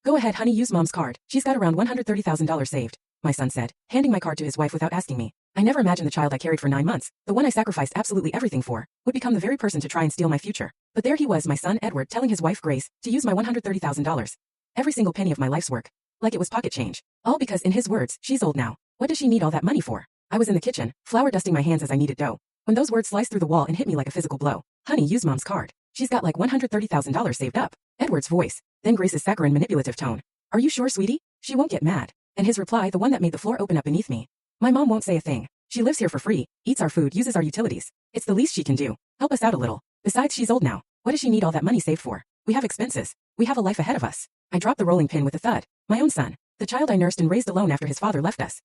Go ahead, honey, use mom's card. She's got around $130,000 saved, my son said, handing my card to his wife without asking me. I never imagined the child I carried for 9 months, the one I sacrificed absolutely everything for, would become the very person to try and steal my future. But there he was, my son Edward, telling his wife Grace to use my $130,000. Every single penny of my life's work. Like it was pocket change. All because, in his words, she's old now. What does she need all that money for? I was in the kitchen, flour dusting my hands as I kneaded dough, when those words sliced through the wall and hit me like a physical blow. Honey, use mom's card. She's got like $130,000 saved up. Edward's voice, then Grace's saccharine manipulative tone. Are you sure, sweetie? She won't get mad. And his reply, the one that made the floor open up beneath me. My mom won't say a thing. She lives here for free, eats our food, uses our utilities. It's the least she can do. Help us out a little. Besides, she's old now. What does she need all that money saved for? We have expenses. We have a life ahead of us. I dropped the rolling pin with a thud. My own son. The child I nursed and raised alone after his father left us.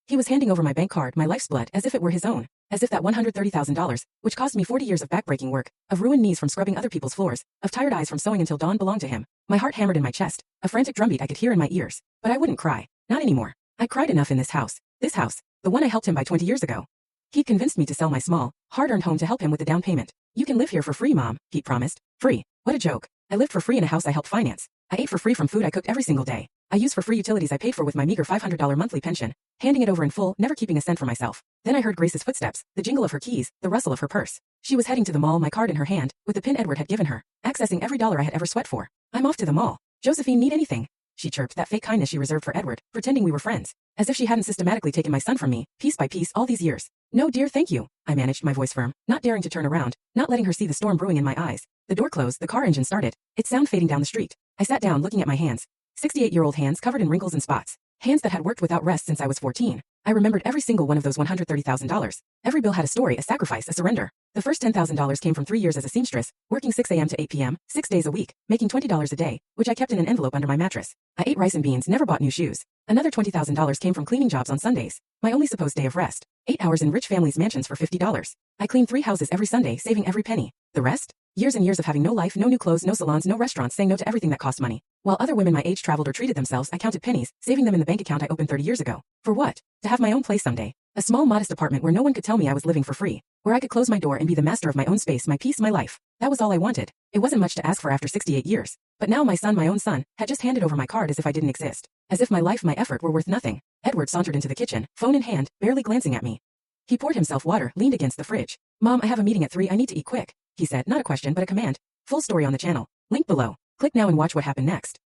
He was handing over my bank card, my life's blood, as if it were his own. As if that $130,000, which cost me 40 years of backbreaking work, of ruined knees from scrubbing other people's floors, of tired eyes from sewing until dawn, belonged to him. My heart hammered in my chest, a frantic drumbeat I could hear in my ears. But I wouldn't cry. Not anymore. I cried enough in this house. This house. The one I helped him buy 20 years ago. He'd convinced me to sell my small, hard-earned home to help him with the down payment. You can live here for free, Mom, Pete promised. Free. What a joke. I lived for free in a house I helped finance. I ate for free from food I cooked every single day. I used for free utilities I paid for with my meager $500 monthly pension, handing it over in full, never keeping a cent for myself. Then I heard Grace's footsteps, the jingle of her keys, the rustle of her purse. She was heading to the mall, my card in her hand, with the pin Edward had given her, accessing every dollar I had ever sweat for. I'm off to the mall. Josephine, need anything? She chirped, that fake kindness she reserved for Edward, pretending we were friends. As if she hadn't systematically taken my son from me, piece by piece, all these years. No, dear, thank you. I managed, my voice firm, not daring to turn around, not letting her see the storm brewing in my eyes. The door closed, the car engine started, its sound fading down the street. I sat down, looking at my hands. 68-year-old hands covered in wrinkles and spots. Hands that had worked without rest since I was 14. I remembered every single one of those $130,000. Every bill had a story, a sacrifice, a surrender. The first $10,000 came from 3 years as a seamstress, working 6 a.m. to 8 p.m., 6 days a week, making $20 a day, which I kept in an envelope under my mattress. I ate rice and beans, never bought new shoes. Another $20,000 came from cleaning jobs on Sundays, my only supposed day of rest. 8 hours in rich families' mansions for $50. I cleaned 3 houses every Sunday, saving every penny. The rest? Years and years of having no life, no new clothes, no salons, no restaurants, saying no to everything that cost money. While other women my age traveled or treated themselves, I counted pennies, saving them in the bank account I opened 30 years ago. For what? To have my own place someday. A small, modest apartment where no one could tell me I was living for free. Where I could close my door and be the master of my own space, my peace, my life. That was all I wanted. It wasn't much to ask for after 68 years. But now my son, my own son, had just handed over my card as if I didn't exist. As if my life, my effort were worth nothing. Edward sauntered into the kitchen, phone in hand, barely glancing at me. He poured himself water, leaned against the fridge. Mom, I have a meeting at 3, I need to eat quick. He said, not a question but a command. Full story on the channel. Link below. Click now and watch what happened next.